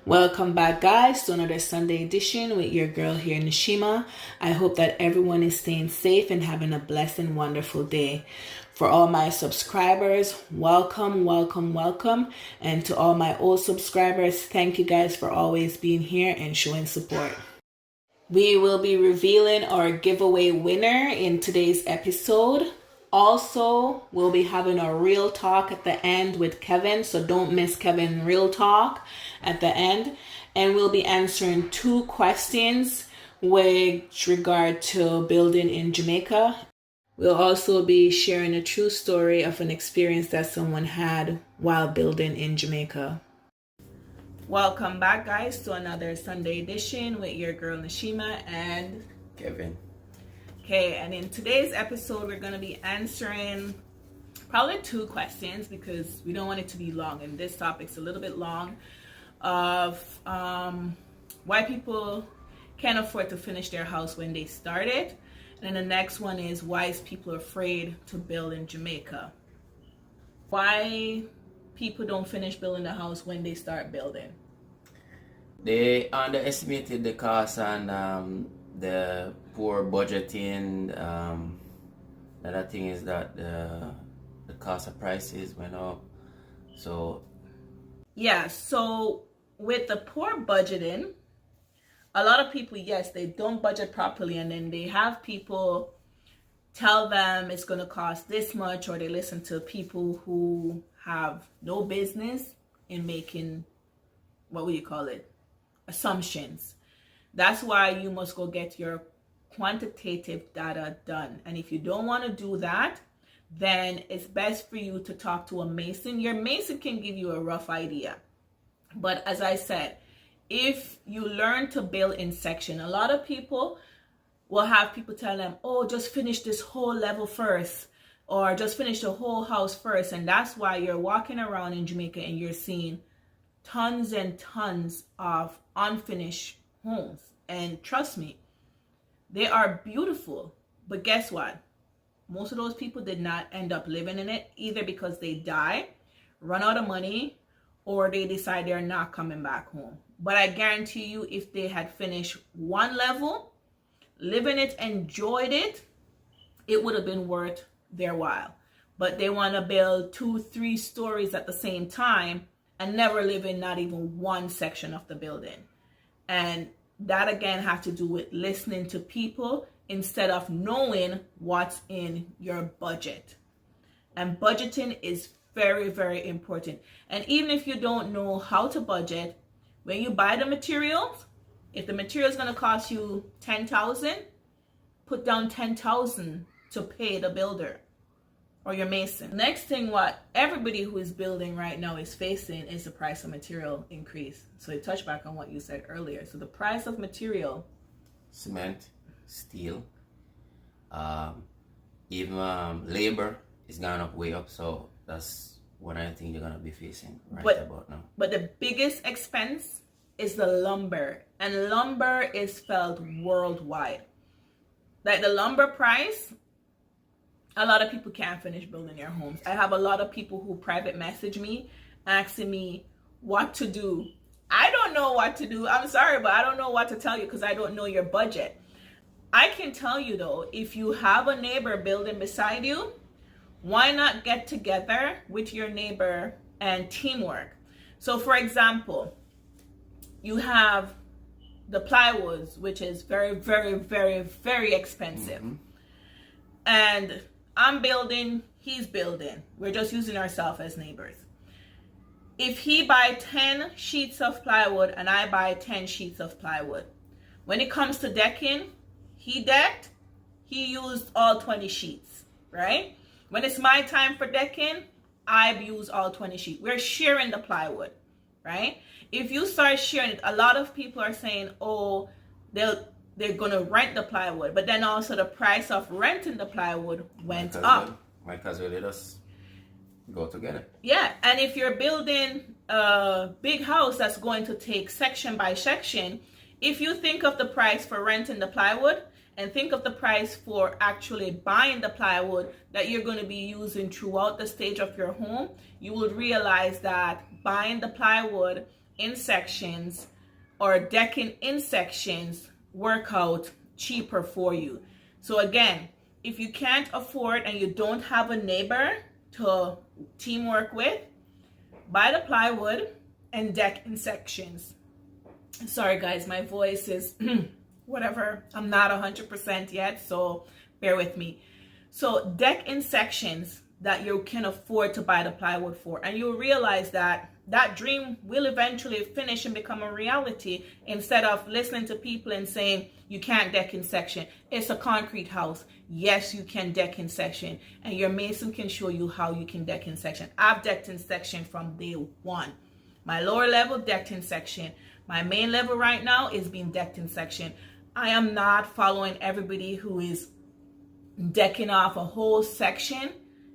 Welcome back, guys, to another Sunday edition with your girl here, Nishima. I hope that everyone is staying safe and having a blessed and wonderful day. For all my subscribers, welcome, welcome, welcome. And to all my old subscribers, thank you guys for always being here and showing support. We will be revealing our giveaway winner in today's episode. Also, we'll be having a real talk at the end with Kevin, so don't miss Kevin's real talk at the end. And we'll be answering 2 questions with regard to building in Jamaica. We'll also be sharing a true story of an experience that someone had while building in Jamaica. Welcome back, guys, to another Sunday edition with your girl Nishima and Kevin. Okay, and in today's episode, we're going to be answering probably 2 questions because we don't want it to be long, and this topic's a little bit long, of why people can't afford to finish their house when they start it. And then the next one is why is people afraid to build in Jamaica? Why people don't finish building the house when they start building? They underestimated the cost and the poor budgeting. Another thing is that the cost of prices went up. So with the poor budgeting, a lot of people, yes, they don't budget properly, and then they have people tell them it's going to cost this much, or they listen to people who have no business in making, what would you call it, assumptions. That's why you must go get your quantitative data done. And if you don't want to do that, then it's best for you to talk to a mason. Your mason can give you a rough idea. But as I said, if you learn to build in section, a lot of people will have people tell them, oh, just finish this whole level first, or just finish the whole house first. And that's why you're walking around in Jamaica and you're seeing tons and tons of unfinished homes. And trust me, they are beautiful. But guess what? Most of those people did not end up living in it, either because they die, run out of money, or they decide they're not coming back home. But I guarantee you, if they had finished one level, live in it, enjoyed it, it would have been worth their while. But they want to build 2, 3 stories at the same time and never live in not even one section of the building. And that again has to do with listening to people instead of knowing what's in your budget. And budgeting is very, very important. And even if you don't know how to budget, when you buy the materials, if the material is going to cost you $10,000, put down $10,000 to pay the builder or your mason. Next thing, what everybody who is building right now is facing is the price of material increase. So you touch back on what you said earlier. So the price of material, cement, steel, even labor is gone up way up. So that's one of the things you're gonna be facing about now. But the biggest expense is the lumber, and lumber is felt worldwide. Like the lumber price, a lot of people can't finish building their homes. I have a lot of people who private message me asking me what to do. I don't know what to do. I'm sorry, but I don't know what to tell you because I don't know your budget. I can tell you though, if you have a neighbor building beside you, why not get together with your neighbor and teamwork? So for example, you have the plywoods, which is very, very, very, very expensive. Mm-hmm. And I'm building, he's building. We're just using ourselves as neighbors. If he buy 10 sheets of plywood and I buy 10 sheets of plywood, when it comes to decking, he decked, he used all 20 sheets, right? When it's my time for decking, I use all 20 sheets. We're sharing the plywood, right? If you start sharing it, a lot of people are saying, oh, they're going to rent the plywood. But then also the price of renting the plywood went up. Might as well let us go together. Yeah, and if you're building a big house that's going to take section by section, if you think of the price for renting the plywood and think of the price for actually buying the plywood that you're going to be using throughout the stage of your home, you will realize that buying the plywood in sections or decking in sections work out cheaper for you. So again, if you can't afford and you don't have a neighbor to teamwork with, buy the plywood and deck in sections. Sorry guys, my voice is whatever. I'm not 100% yet, so bear with me. So deck in sections that you can afford to buy the plywood for, and you'll realize that that dream will eventually finish and become a reality, instead of listening to people and saying you can't deck in section. It's a concrete house. Yes, you can deck in section, and your mason can show you how you can deck in section. I've decked in section from day one. My lower level decked in section. My main level right now is being decked in section. I am not following everybody who is decking off a whole section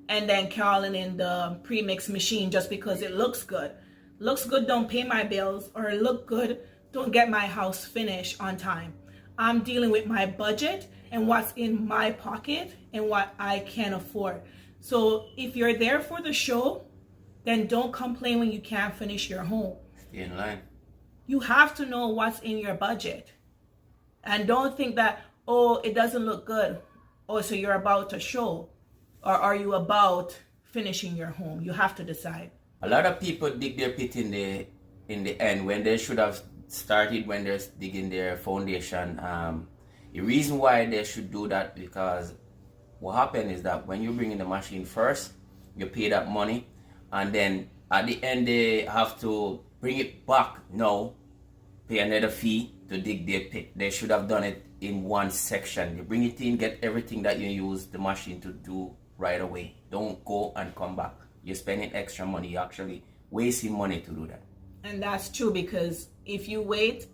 and then calling in the pre-mix machine just because it looks good. Looks good don't pay my bills, or look good don't get my house finished on time. I'm dealing with my budget and what's in my pocket and what I can afford. So if you're there for the show, then don't complain when you can't finish your home. Stay in line. You have to know what's in your budget. And don't think that, oh, it doesn't look good. Oh, so you're about to show. Or are you about finishing your home? You have to decide. A lot of people dig their pit in the end when they should have started when they're digging their foundation. The reason why they should do that, because what happened is that when you bring in the machine first, you pay that money, and then at the end they have to bring it back now, pay another fee to dig their pit. They should have done it in one section. You bring it in, get everything that you use the machine to do right away. Don't go and come back. You're spending extra money. You're actually wasting money to do that. And that's true, because if you wait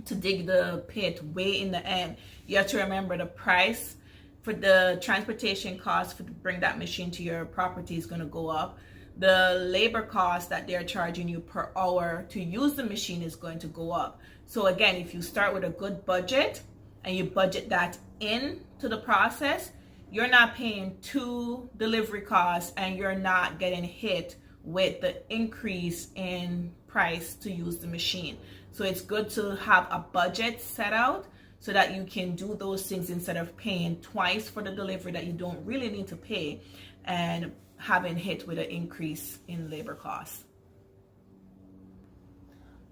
to dig the pit way in the end, you have to remember the price for the transportation cost to bring that machine to your property is going to go up. The labor cost that they're charging you per hour to use the machine is going to go up. So again, if you start with a good budget and you budget that into the process, you're not paying 2 delivery costs and you're not getting hit with the increase in price to use the machine. So it's good to have a budget set out so that you can do those things instead of paying twice for the delivery that you don't really need to pay and having hit with an increase in labor costs.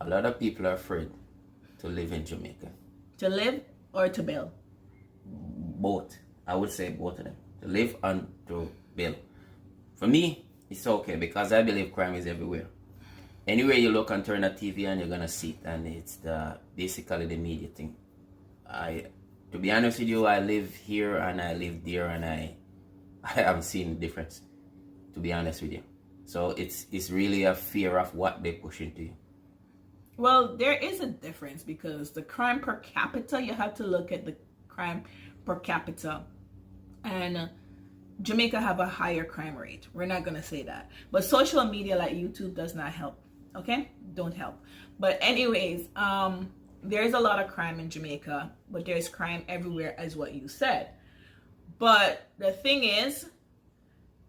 A lot of people are afraid to live in Jamaica. To live or to build? Both. I would say both of them. To live and to build. For me, it's okay because I believe crime is everywhere. Anywhere you look and turn the TV and you're gonna see it, and it's basically the media thing. To be honest with you, I live here and I live there, and I haven't seen the difference, to be honest with you. So it's really a fear of what they push into you. Well, there is a difference, because the crime per capita, you have to look at the crime per capita, and Jamaica have a higher crime rate. We're not gonna say that, but social media like YouTube does not help. Okay, don't help. But anyways, there's a lot of crime in Jamaica, but there's crime everywhere, as what you said. But the thing is,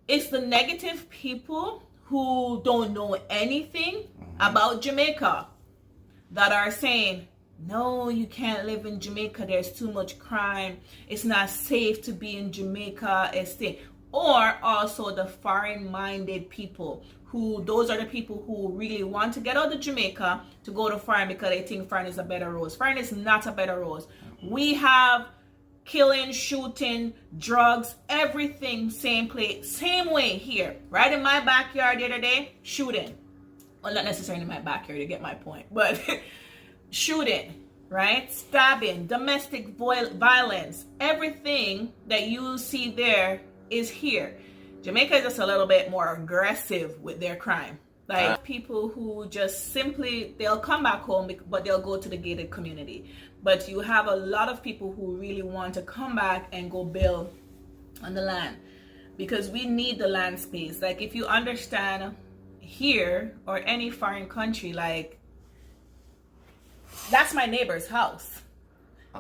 it's the negative people who don't know anything about Jamaica that are saying, no, you can't live in Jamaica, there's too much crime, it's not safe to be in Jamaica, or also the foreign-minded people, who those are the people who really want to get out of Jamaica to go to foreign because they think foreign is a better rose. Foreign is not a better rose. We have killing, shooting, drugs, everything same place, same way here. Right in my backyard the other day, shooting. Well, not necessarily in my backyard, you get my point, but shooting, right? Stabbing, domestic violence, everything that you see there is here. Jamaica is just a little bit more aggressive with their crime. Like people who just simply, they'll come back home, but they'll go to the gated community. But you have a lot of people who really want to come back and go build on the land, because we need the land space. Like if you understand here or any foreign country, like that's my neighbor's house.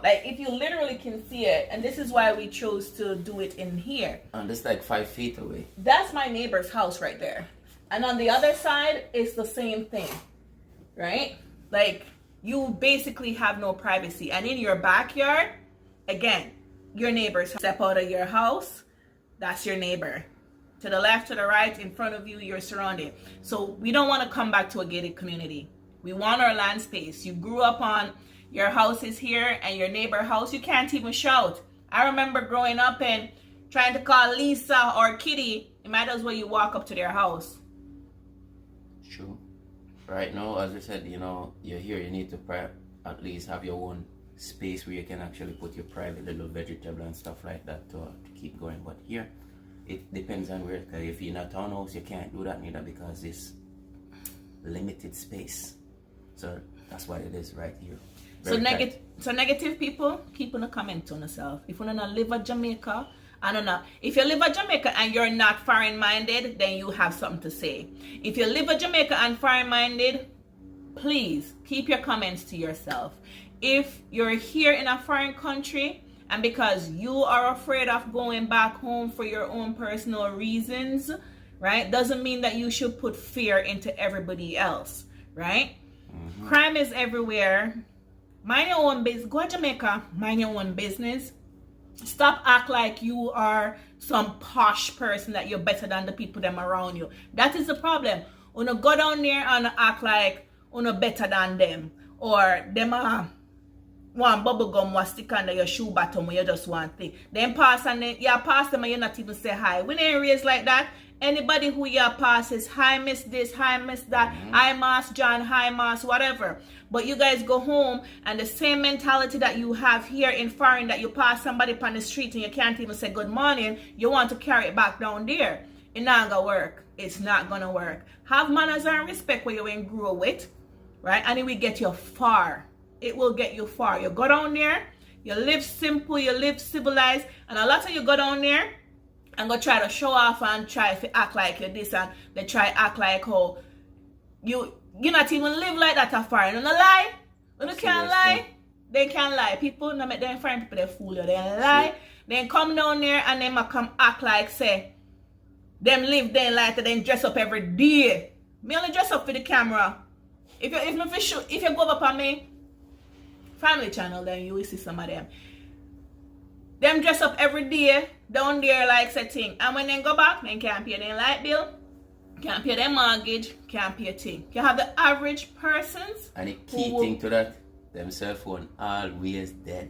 Like if you literally can see it, and this is why we chose to do it in here. And it's like 5 feet away. That's my neighbor's house right there. And on the other side, it's the same thing. right? Like, you basically have no privacy. And in your backyard, again, your neighbors step out of your house, that's your neighbor. To the left, to the right, in front of you, you're surrounded. So we don't want to come back to a gated community. We want our land space. You grew up on your house is here and your neighbor house, you can't even shout. I remember growing up and trying to call Lisa or Kitty, it might as well you walk up to their house. True. Right now, as I said, you're here, you need to at least have your own space where you can actually put your private little vegetable and stuff like that to keep going. But here, it depends on where, because if you're in a townhouse, you can't do that neither because it's limited space. So that's what it is right here. So negative people, keep on a comment on yourself. If you don't live at Jamaica, I don't know. If you live at Jamaica and you're not foreign-minded, then you have something to say. If you live at Jamaica and foreign-minded, please keep your comments to yourself. If you're here in a foreign country and because you are afraid of going back home for your own personal reasons, right, doesn't mean that you should put fear into everybody else, right? Mm-hmm. Crime is everywhere. Mind your own business. Go to Jamaica, mind your own business. Stop act like you are some posh person, that you're better than the people them around you. That is the problem. Uno go down there and act like uno better than them, or them one bubble gum was stick under your shoe bottom when you just want thing. Then pass and then pass them and you not even say hi. We ain't raised like that. Anybody who you pass is hi miss this, hi miss that, hi Mass John, hi Mass whatever. But you guys go home and the same mentality that you have here in foreign, that you pass somebody upon the street and you can't even say good morning, you want to carry it back down there. It not gonna work. It's not gonna work. Have manners and respect where you ain't grew with, right? And it will get you far. It will get you far. You go down there, you live simple, you live civilized, and a lot of you go down there and go try to show off and try to act like you're this, and they try to act like how you not even live like that afar. You don't lie. You can't lie. They can't lie. People no make them foreign people they fool you. They lie. Then come down there and then come act like say them live their life and then dress up every day. Me only dress up for the camera. If you go up on me family channel, then you will see some of them. Them dress up every day down there like setting, and when they go back, they can't pay their light bill, can't pay their mortgage, can't pay a thing. You have the average persons. And the key thing to that, them cell phone always dead.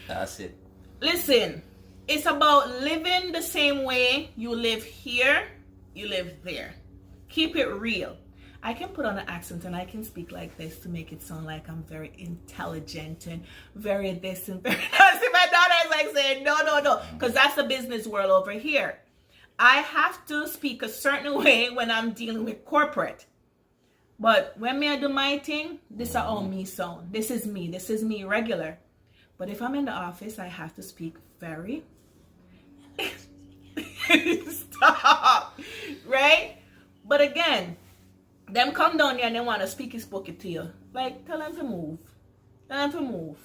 That's it. Listen, it's about living the same way you live here, you live there. Keep it real. I can put on an accent and I can speak like this to make it sound like I'm very intelligent and very this and very that. See, my daughter is like saying, no, because that's the business world over here. I have to speak a certain way when I'm dealing with corporate. But when me I do my thing, this is all me sound. This is me regular. But if I'm in the office, I have to speak very... Stop. Right? But again, them come down here and they want to speak to you. Like, tell them to move.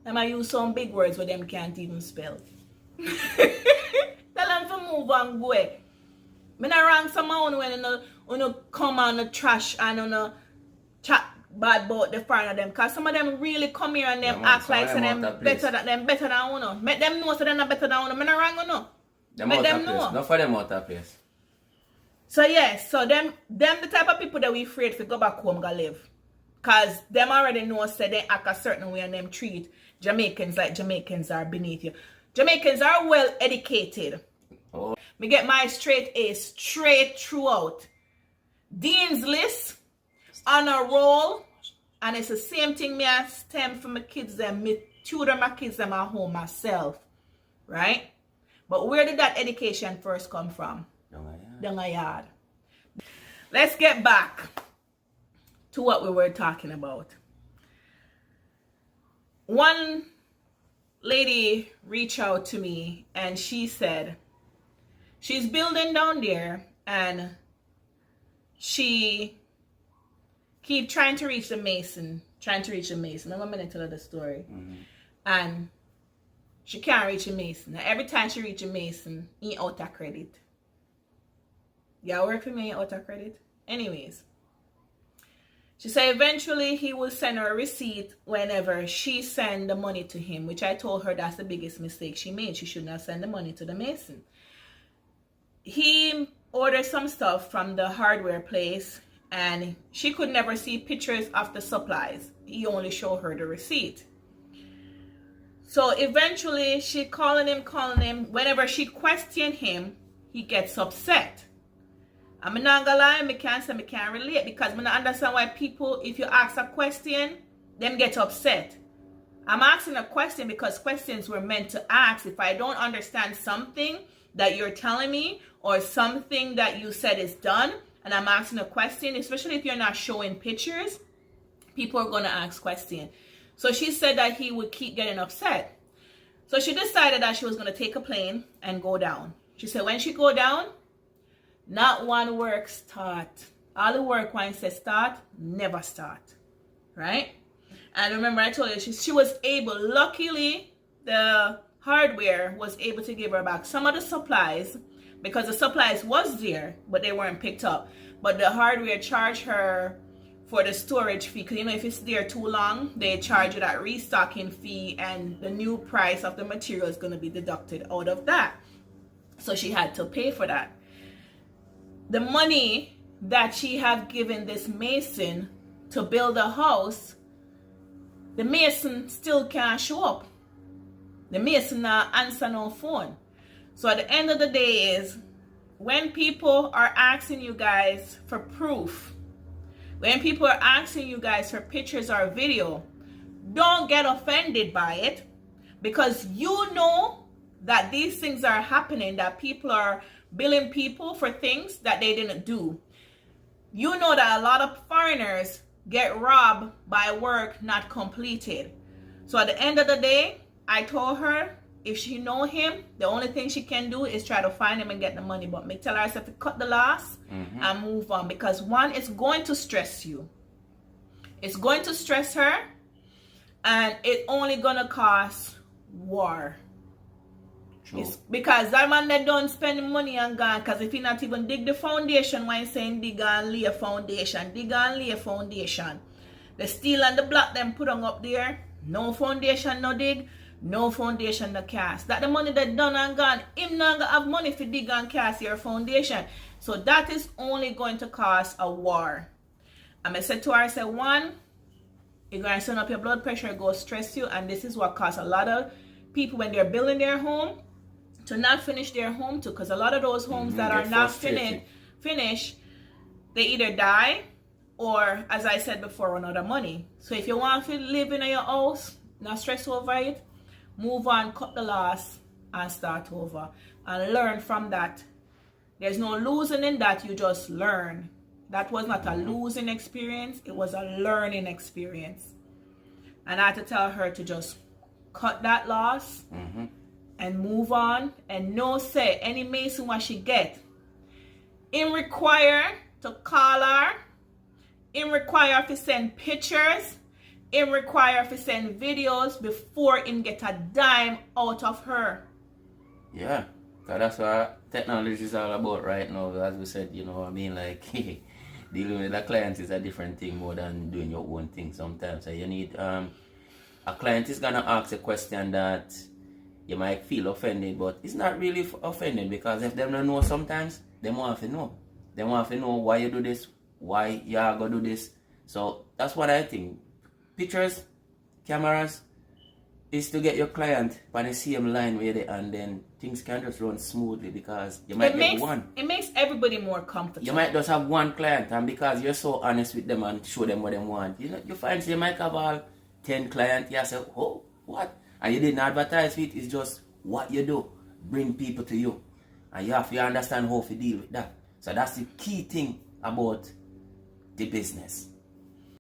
Them I use some big words where them can't even spell. Tell them to move and go. Me not wrong someone when you come on the trash and you chat bad about the foreigner them. Because some of them really come here and them act like so them better than uno. Make them know so they're not better than uno. Me not wrong uno. Make them know. Not for them out of place. So yes, so them the type of people that we afraid to go back home go live. Cause them already know so they act a certain way and them treat Jamaicans like Jamaicans are beneath you. Jamaicans are well educated. Oh. Me get my straight A straight throughout. Dean's list on a roll, and it's the same thing me I stem for my kids them, me tutor my kids them at home myself. Right? But where did that education first come from? Down a yard. Let's get back to what we were talking about. One lady reached out to me and she said she's building down there and she keep trying to reach the mason. I'm going to tell her the story. Mm-hmm. And she can't reach a mason. Now, every time she reach a mason, he out of credit. Yeah, work for me out of credit. Anyways, She said eventually he will send her a receipt whenever she send the money to him, which I told her that's the biggest mistake she made. She should not send the money to the mason. He ordered some stuff from the hardware place and she could never see pictures of the supplies. He only showed her the receipt. So eventually she calling him. Whenever she questioned him, he gets upset. I'm not gonna lie, I can't relate because I don't understand why people, if you ask a question, them get upset. I'm asking a question because questions were meant to ask. If I don't understand something that you're telling me or something that you said is done, and I'm asking a question, especially if you're not showing pictures, people are gonna ask questions. So she said that he would keep getting upset. So she decided that she was gonna take a plane and go down. She said when she go down, not one work start. All the work when it says start, never start. Right? And remember I told you she was able, luckily the hardware was able to give her back some of the supplies because the supplies was there, but they weren't picked up. But the hardware charged her for the storage fee, because you know if it's there too long, they charge you that restocking fee and the new price of the material is going to be deducted out of that. So she had to pay for that. The money that she had given this mason to build a house, the mason still can't show up. The mason not answer no phone. So at the end of the day is, when people are asking you guys for proof, when people are asking you guys for pictures or video, don't get offended by it, because you know that these things are happening, that people are billing people for things that they didn't do. You know that a lot of foreigners get robbed by work not completed. So at the end of the day, I told her if she know him, the only thing she can do is try to find him and get the money. But me tell her to cut the loss and move on, because one, it's going to stress you. It's going to stress her, and it's only gonna cost war. It's because that man that don't spend money and gone, because if he not even dig the foundation, when he's saying dig and lay a foundation, dig and lay a foundation. The steel and the block them put on up there, no foundation, no dig, no foundation, no cast. That the money that done and gone, him not gonna have money for dig and cast your foundation. So that is only going to cost a war. And I said to her, I said, one, you're going to send up your blood pressure, go stress you, and this is what costs a lot of people when they're building their home to not finish their home too, because a lot of those homes that are not finished, they either die or, as I said before, run out of money. So if you want to live in your house, not stress over it, move on, cut the loss, and start over, and learn from that. There's no losing in that, you just learn. That was not a losing experience, it was a learning experience. And I had to tell her to just cut that loss and move on, and no say any mason what she get, him require to call her, him require to send pictures, him require to send videos before him get a dime out of her. Yeah, because that's what technology is all about right now. As we said, you know, I mean, like dealing with a client is a different thing more than doing your own thing sometimes. So you need a client is gonna ask a question that you might feel offended, but it's not really offended, because if them don't know sometimes, they want to know. They want to know why you do this, why you are going to do this. So that's what I think. Pictures, cameras, is to get your client on the same line with it, and then things can just run smoothly, because you might get one. It makes everybody more comfortable. You might just have one client, and because you're so honest with them and show them what they want, you know, you find you might have all 10 clients. You say, oh, what? And you didn't advertise it. It's just what you do, bring people to you, and you have to understand how to deal with that. So that's the key thing about the business.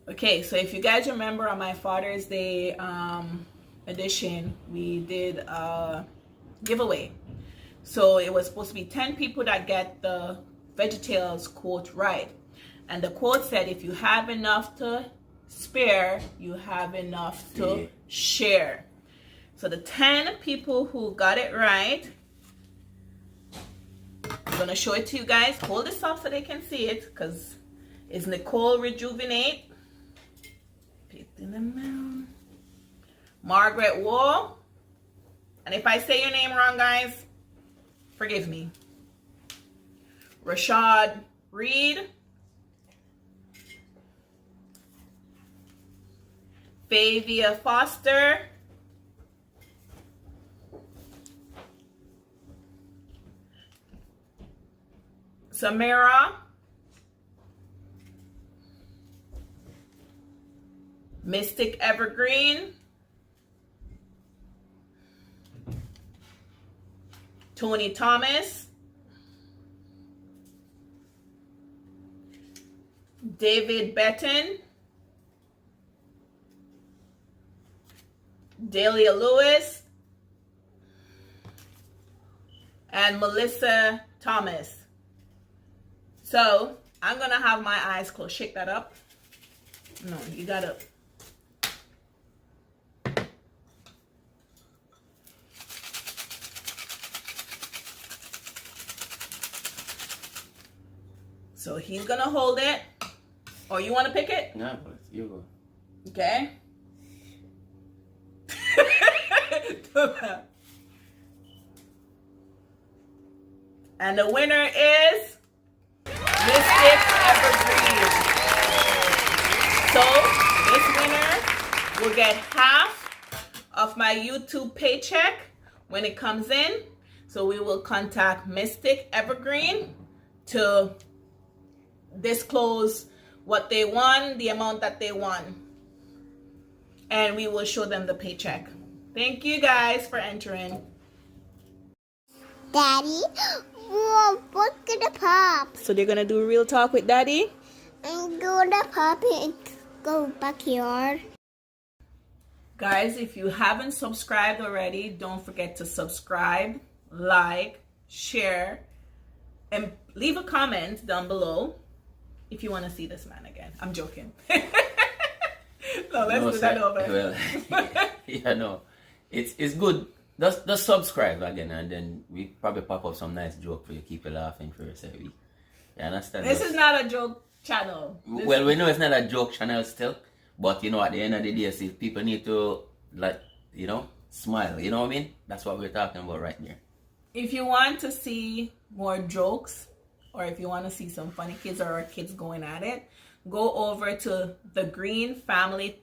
Okay, so if you guys remember on my Father's Day edition, we did a giveaway. So it was supposed to be 10 people that get the VeggieTales quote right, and the quote said, if you have enough to spare, you have enough to share. So the 10 people who got it right, I'm going to show it to you guys. Hold this up so they can see it, because it's Nicole Rejuvenate. Margaret Wall. And if I say your name wrong, guys, forgive me. Rashad Reed. Favia Foster. Samira. Mystic Evergreen. Tony Thomas. David Betton. Delia Lewis. And Melissa Thomas. So, I'm going to have my eyes closed. Shake that up. No, you got to. So, he's going to hold it. Or you want to pick it? No, you go. Okay. And the winner is Mystic Evergreen. So this winner will get half of my YouTube paycheck when it comes in. So we will contact Mystic Evergreen to disclose what they won, the amount that they won. And we will show them the paycheck. Thank you guys for entering. Daddy, whoa, look at the pop. So they're gonna do real talk with Daddy? And go to the pop and go backyard. Guys, if you haven't subscribed already, don't forget to subscribe, like, share, and leave a comment down below if you want to see this man again. I'm joking. No, let's do that over. Well, yeah, no. It's good. Just subscribe again, and then we probably pop up some nice joke for you, keep you laughing for yourself. You understand? This is not a joke channel. Well, we know it's not a joke channel still, but you know, at the end of the day, see, people need to, like, you know, smile. You know what I mean? That's what we're talking about right here. If you want to see more jokes, or if you want to see some funny kids or kids going at it, go over to the Green Family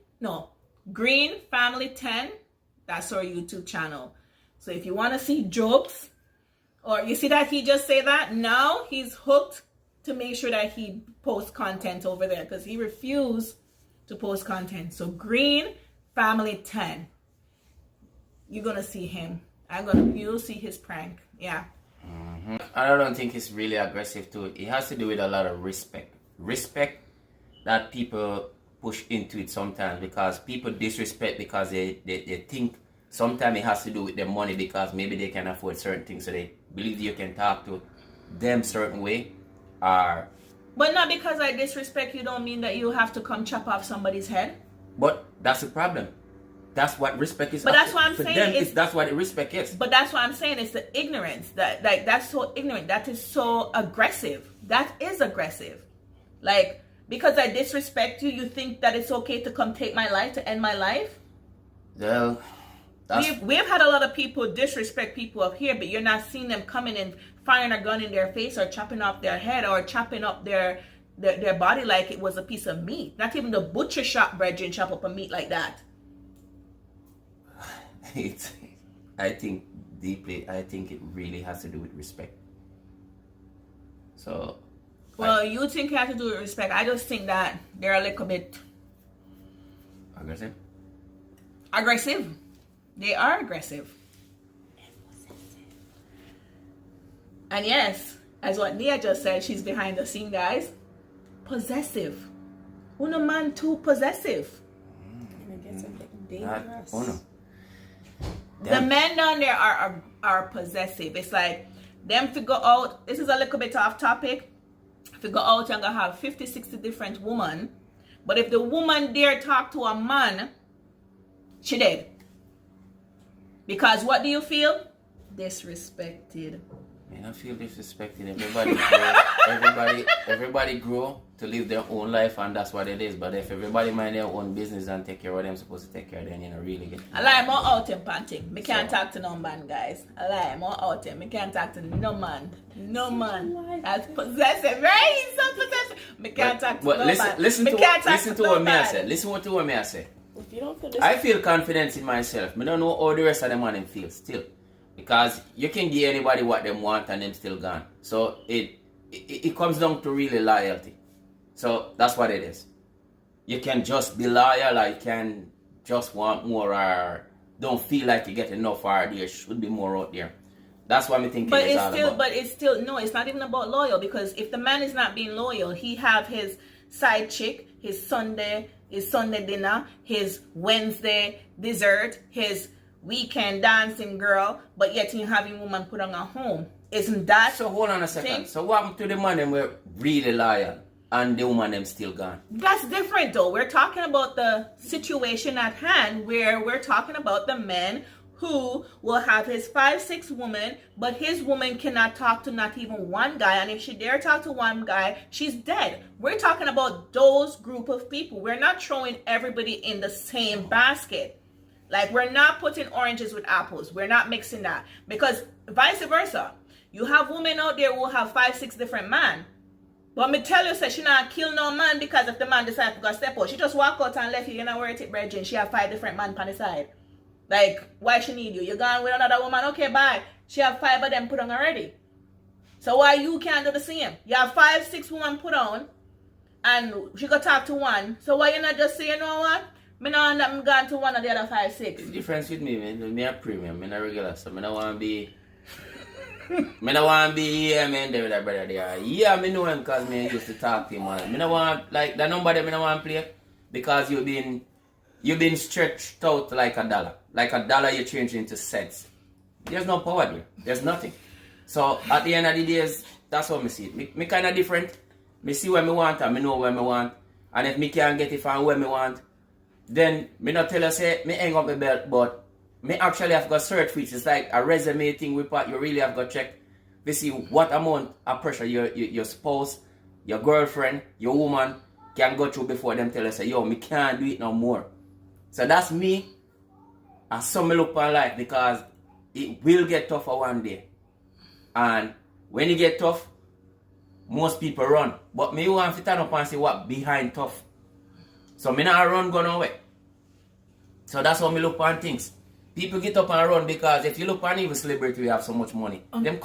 10. That's our YouTube channel. So if you want to see jokes, or you see that he just say that, now he's hooked to make sure that he posts content over there, because he refused to post content. So Green Family 10. You're going to see him. You'll see his prank. Yeah. Mm-hmm. I don't think it's really aggressive too. It has to do with a lot of respect. Respect that people push into it sometimes, because people disrespect because they think sometimes it has to do with their money, because maybe they can afford certain things, so they believe you can talk to them certain way. Or but not because I disrespect you don't mean that you have to come chop off somebody's head. But that's the problem. That's what respect is. But that's what I'm for saying. Them, that's what respect is. But that's what I'm saying. It's the ignorance that's so ignorant. That is so aggressive. That is aggressive. Like, because I disrespect you, you think that it's okay to come take my life, to end my life? Well, we've had a lot of people disrespect people up here, but you're not seeing them coming and firing a gun in their face or chopping off their head or chopping up their body like it was a piece of meat. Not even the butcher shop bread and chop up a meat like that. I think it really has to do with respect. So, well, you think it has to do with respect. I just think that they're a little bit aggressive. Aggressive. They are aggressive. And yes, as what Nia just said, she's behind the scene, guys. Possessive. Uno man too possessive. Dangerous. No. The men down there are possessive. It's like them to go out. This is a little bit off topic. If you go out, you're gonna have 50, 60 different women. But if the woman dare talk to a man, she dead. Because what do you feel? Disrespected. Man, I feel disrespected. Everybody grow to live their own life, and that's what it is. But if everybody mind their own business and take care of what them supposed to take care of, then you know really get. I lie more out him panting. Me can't talk to no man, guys. I lie more out him. Me can't talk to no man. No man. That's possessive, right? He's so possessive. Me can't talk to no man. Listen to what me I say. Listen to what me I say. If you don't feel I feel confidence in myself. I don't know how the rest of them man feel still. Because you can give anybody what they want and them still gone. So it comes down to really loyalty. So that's what it is. You can just be loyal or you can just want more or don't feel like you get enough or there should be more out there. That's what I'm thinking but it's it's all still, about. But it's still, no, it's not even about loyal, because if the man is not being loyal, he have his side chick, his Sunday dinner, his Wednesday dessert, his weekend dancing girl, but yet he having woman put on a home. Isn't that So hold on a second. thing? So what happened to the man them were really loyal and the woman them still gone? That's different though. We're talking about the situation at hand, where we're talking about the men who will have his 5-6 women, but his woman cannot talk to not even one guy, and if she dare talk to one guy, she's dead. We're talking about those group of people. We're not throwing everybody in the same basket. Like, we're not putting oranges with apples. We're not mixing that, because vice versa, you have women out there who have 5-6 different men. But me tell you, say she not kill no man because if the man decide to go step out. She just walk out and left you, you know where it bridge, and she have 5 different men on the side. Like, why she need you? You gone with another woman, okay, bye. She have 5 of them put on already. So why you can't do the same? You have 5-6 women put on, and she go talk to one. So why you not just say, you know what? Me know that I'm gone to one of the other 5-6. The difference with me, man, me a premium, me not regular, so me not want to be. Me not want to be here, man, there with that brother there. Yeah, me know him because me used to talk to him, man. Me not want, like, the number that me not want to play, because you've been stretched out like a dollar. Like a dollar you change into cents. There's no power there. There's nothing. So at the end of the day, that's how me see it. Me kind of different. Me see what me want and me know what me want. And if me can't get it from where me want, then me not tell you say me hang up my belt, but me actually have got search for it. It's like a resume thing with what you really have got check to see what amount of pressure your spouse, your girlfriend, your woman can go through before them tell you say, yo, me can't do it no more. So that's me. And some me look upon life, because it will get tougher one day. And when it get tough, most people run. But me want to turn up and see what behind tough. So me not run go nowhere. So that's how me look on things. People get up and run because if you look on even celebrity, we have so much money. Them